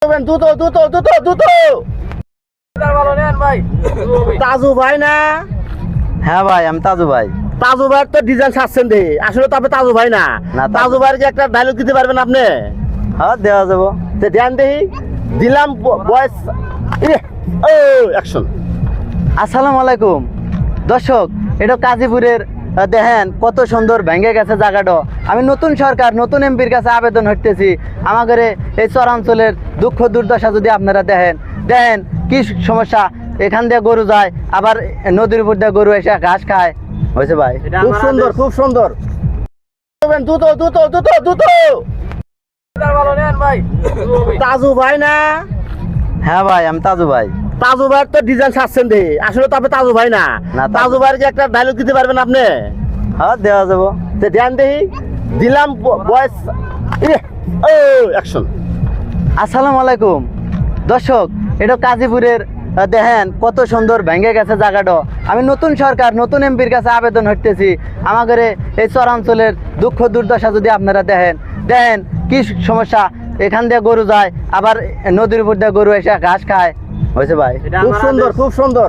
দ্রুত দ্রুত দ্রুত দ্রুত তাজু ভাই না? হ্যাঁ ভাই, আমি তাজু ভাই। তাজু ভাইয়ের তো ডিজাইন ছাড়ছেন দে, আসলে তো আপনি তাজু ভাই না। না, তাজু ভাইয়ের কি একটা ডায়লগ দিতে পারবেন আপনি? হ্যাঁ, দেওয়া যাবো। ধ্যান দেহি দিলাম বয়স অ্যাকশন। আসসালামু আলাইকুম দর্শক, এটা কাজীপুরের দেখেন কত সুন্দর ভেঙে গেছে জায়গাটা। আমি নতুন সরকার, নতুন এমপির কাছে আবেদন হইতেছি, আমাদের এই চরাঞ্চলের দুঃখ দুর্দশা যদি আপনারা দেখেন কি সমস্যা। এখান দিয়ে গরু যায়, আবার নদীর উপর দিয়ে গরু এসে ঘাস খায়। হয়েছে ভাই, খুব সুন্দর খুব সুন্দর। দ্রুত দ্রুত দ্রুত দ্রুত তাজু ভাই না? হ্যাঁ ভাই, আমি তাজু ভাই। তাজু ভাইয়ের তো ডিজাইন ছাড়ছেন দে, আসলে তো আপনি তাজু ভাই না। না, তাজু ভাইয়ের কি একটা ডায়লগ দিতে পারবেন আপনি? হ্যাঁ, দেওয়া যাবো। ধ্যান দেহি দিলাম বয়স অ্যাকশন। আসসালামু আলাইকুম দর্শক, এটা কাজীপুরের দেখেন কত সুন্দর ভেঙে গেছে জায়গাটা। আমি নতুন সরকার, নতুন এমপির কাছে আবেদন হইতেছি, আমাদের এই চরাঞ্চলের দুঃখ দুর্দশা যদি আপনারা দেখেন কি সমস্যা। এখান দিয়ে গরু যায়, আবার নদীর উপর দিয়ে গরু এসে ঘাস খায়। হয়েছে ভাই, খুব সুন্দর খুব সুন্দর।